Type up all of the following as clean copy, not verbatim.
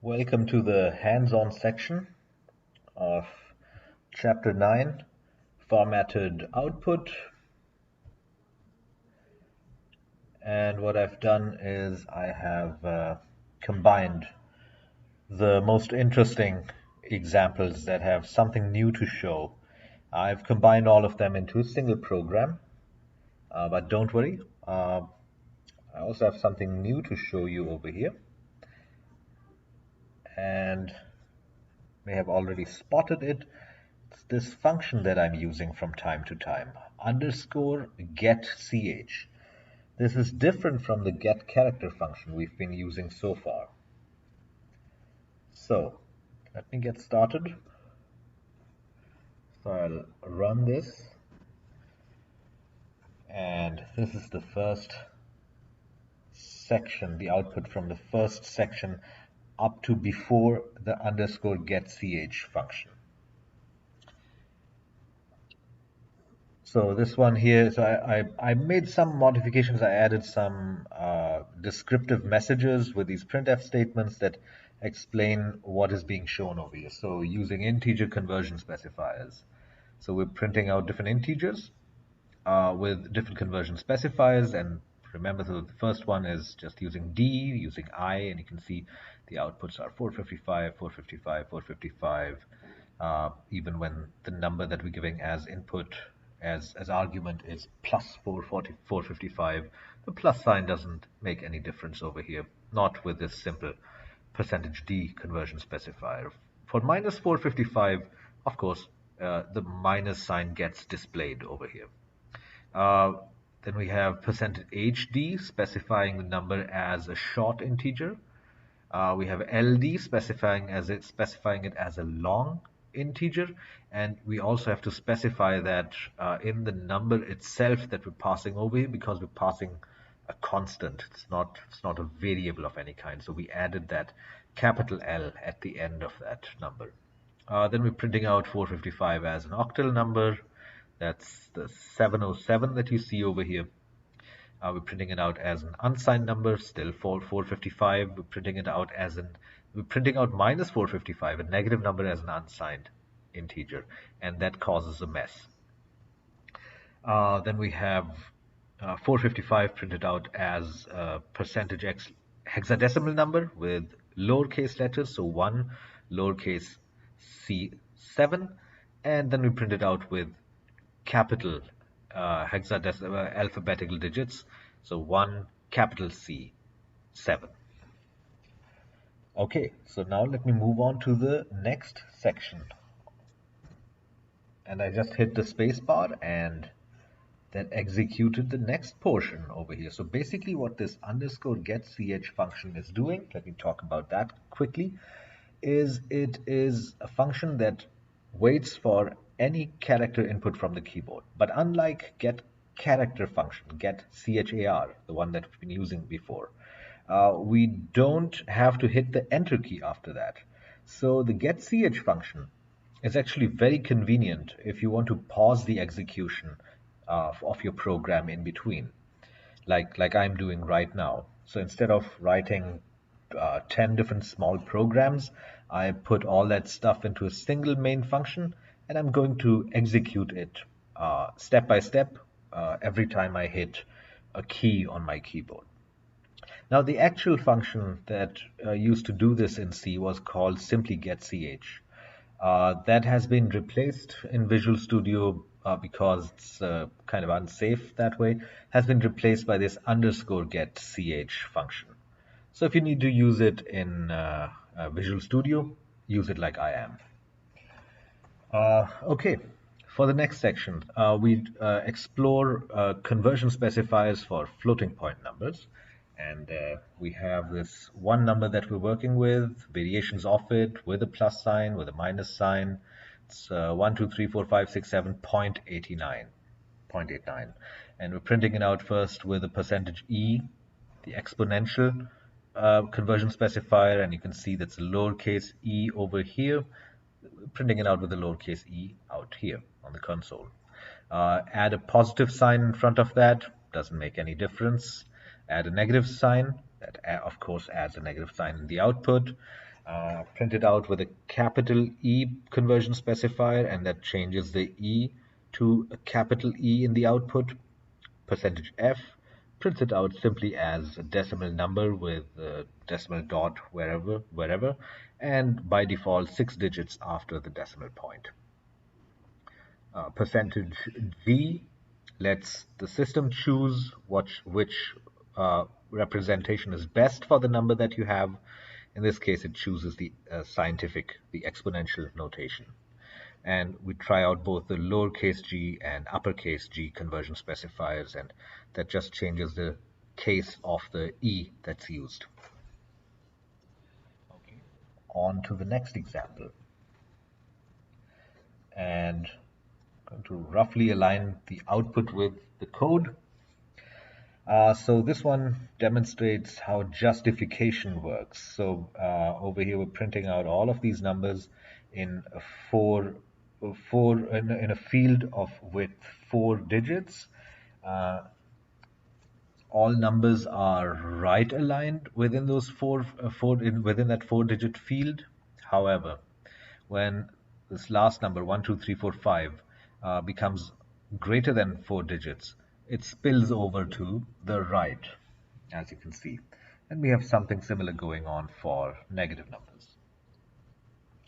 Welcome to the hands-on section of Chapter 9, Formatted Output. And what I've done is I have combined the most interesting examples that have something new to show. I've combined all of them into a single program, but don't worry, I also have something new to show you over here. And may have already spotted it. It's this function that I'm using from time to time, underscore get ch. This is different from the get character function we've been using so far. So let me get started. So I'll run this, and this is the first section, the output from the first section up to before the underscore get ch function. So this one here, so I made some modifications. I added some descriptive messages with these printf statements that explain what is being shown over here. So using integer conversion specifiers. So we're printing out different integers with different conversion specifiers. And remember, so the first one is just using D, using I, and you can see the outputs are 455, 455, 455, even when the number that we're giving as input as argument is plus 455. The plus sign doesn't make any difference over here, not with this simple %d conversion specifier. For minus 455, of course, the minus sign gets displayed over here. Then we have %hd specifying the number as a short integer. We have ld specifying it as a long integer, and we also have to specify that in the number itself that we're passing over here, because we're passing a constant. It's not a variable of any kind. So we added that capital L at the end of that number. Then we're printing out 455 as an octal number. That's the 707 that you see over here. We're printing it out as an unsigned number, still 455. We're printing out minus 455, a negative number, as an unsigned integer, and that causes a mess. Then we have 455 printed out as a %x hexadecimal number with lowercase letters, so 1 lowercase c7, and then we print it out with capital hexadecimal alphabetical digits, so 1 capital C 7. Okay, so now let me move on to the next section, and I just hit the space bar and then executed the next portion over here. So basically what this underscore get ch function is doing, let me talk about that quickly, is it is a function that waits for any character input from the keyboard. But unlike get character function, get char, the one that we've been using before, we don't have to hit the enter key after that. So the get ch function is actually very convenient if you want to pause the execution of your program in between, like I'm doing right now. So instead of writing 10 different small programs, I put all that stuff into a single main function, and I'm going to execute it step by step every time I hit a key on my keyboard. Now, the actual function that used to do this in C was called simply getch. That has been replaced in Visual Studio because it's kind of unsafe that way, has been replaced by this underscore get ch function. So if you need to use it in Visual Studio, use it like I am. Okay, for the next section, we explore conversion specifiers for floating point numbers. And we have this one number that we're working with, variations of it, with a plus sign, with a minus sign. It's 1, 2, 3, 4, 5, 6, 7, 0.89. And we're printing it out first with a %e, the exponential conversion specifier, and you can see that's a lowercase e over here, printing it out with a lowercase e out here on the console. Add a positive sign in front of that, doesn't make any difference. Add a negative sign, that of course adds a negative sign in the output. printed out with a capital E conversion specifier, and that changes the E to a capital E in the output. Percentage %F printed out simply as a decimal number with a decimal dot wherever, and by default 6 digits after the decimal point. Percentage %G lets the system choose which representation is best for the number that you have. In this case, it chooses the exponential notation. And we try out both the lowercase g and uppercase g conversion specifiers, and that just changes the case of the E that's used. Okay. On to the next example. And I'm going to roughly align the output with the code. So this one demonstrates how justification works. So over here we're printing out all of these numbers in in a field with 4 digits. All numbers are right aligned within those within that 4-digit field. However, when this last number 1, 2, 3, 4, 5 becomes greater than 4 digits, it spills over to the right, as you can see. And we have something similar going on for negative numbers.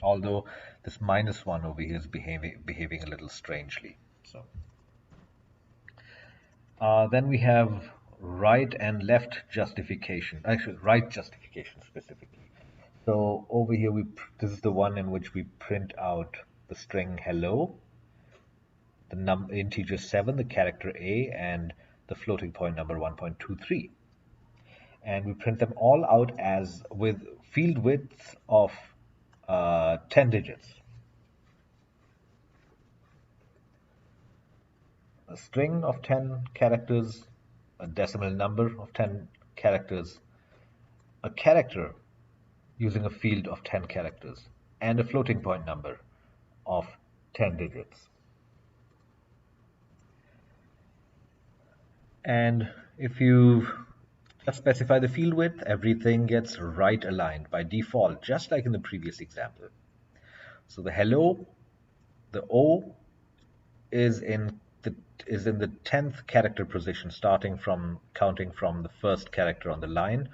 Although this -1 over here is behaving a little strangely. So then we have right and left justification, actually right justification specifically. So over here, this is the one in which we print out the string hello, the integer 7, the character A, and the floating point number 1.23. And we print them all out as with field widths of 10 digits. A string of 10 characters, a decimal number of 10 characters, a character using a field of 10 characters, and a floating point number of 10 digits. And if you just specify the field width, everything gets right aligned by default, just like in the previous example. So the hello, the O is in the 10th character position, counting from the first character on the line.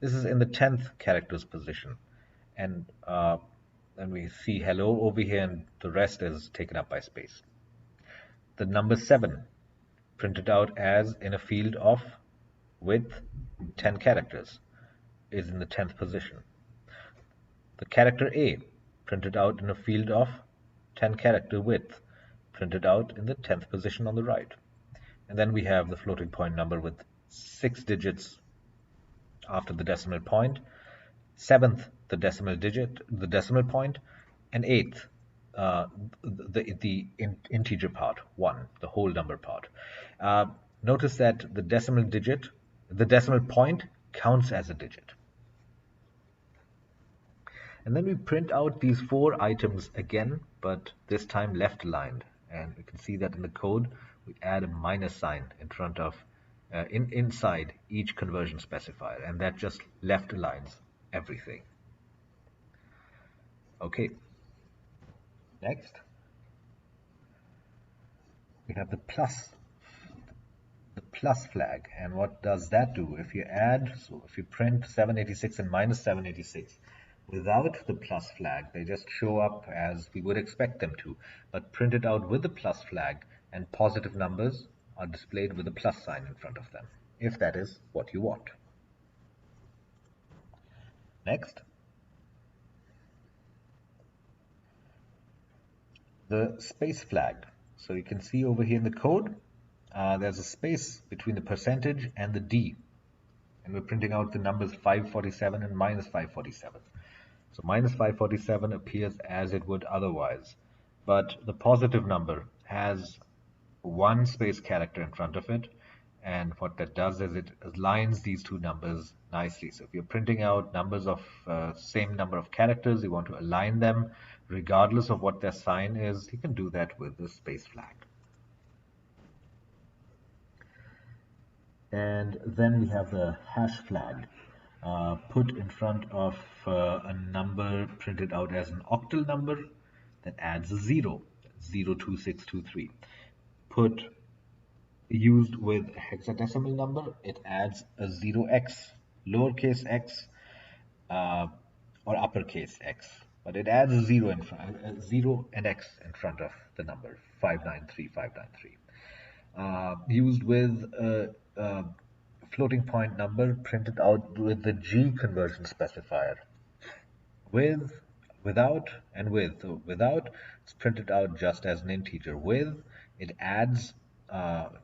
This is in the 10th character's position, and then we see hello over here, and the rest is taken up by space. The number 7 printed out as in a field of width 10 characters is in the 10th position. The character A printed out in a field of 10 character width printed out in the 10th position on the right. And then we have the floating point number with 6 digits after the decimal point, 7th the decimal point, and 8th the integer part, 1, the whole number part. Notice that the decimal point counts as a digit. And then we print out these 4 items again, but this time left aligned. And we can see that in the code, we add a minus sign in front of, inside each conversion specifier, and that just left aligns everything. Okay. Next, we have the plus flag. And what does that do? If you print 786 and minus 786 without the plus flag, they just show up as we would expect them to. But printed out with the plus flag, and positive numbers are displayed with a plus sign in front of them, if that is what you want. Next, the space flag. So you can see over here in the code, there's a space between the percentage and the D. And we're printing out the numbers 547 and minus 547. So minus 547 appears as it would otherwise. But the positive number has one space character in front of it. And what that does is it aligns these two numbers nicely. So if you're printing out numbers of same number of characters, you want to align them regardless of what their sign is, you can do that with the space flag. And then we have the hash flag. put in front of a number printed out as an octal number that adds a 0, 02623. Put used with hexadecimal number, it adds a 0x, lowercase x, uh, or uppercase x. But it adds a 0 in front, 0 and x in front of the number 593593. Used with a floating point number printed out with the G conversion specifier. With, without, and with. So without, it's printed out just as an integer. With, it adds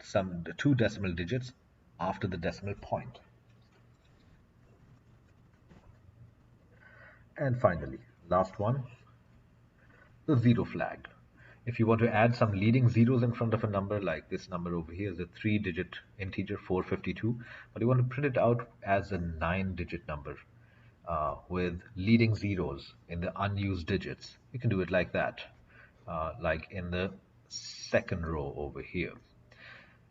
some 2 decimal digits after the decimal point. And finally, last one, the zero flag. If you want to add some leading zeros in front of a number, like this number over here is a 3-digit integer 452, but you want to print it out as a 9-digit number with leading zeros in the unused digits, you can do it like that, like in the second row over here.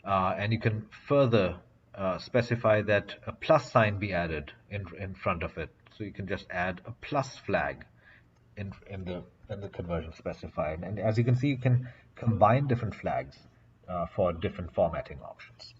And you can further specify that a plus sign be added in front of it. So you can just add a plus flag in the conversion specifier. And as you can see, you can combine different flags for different formatting options.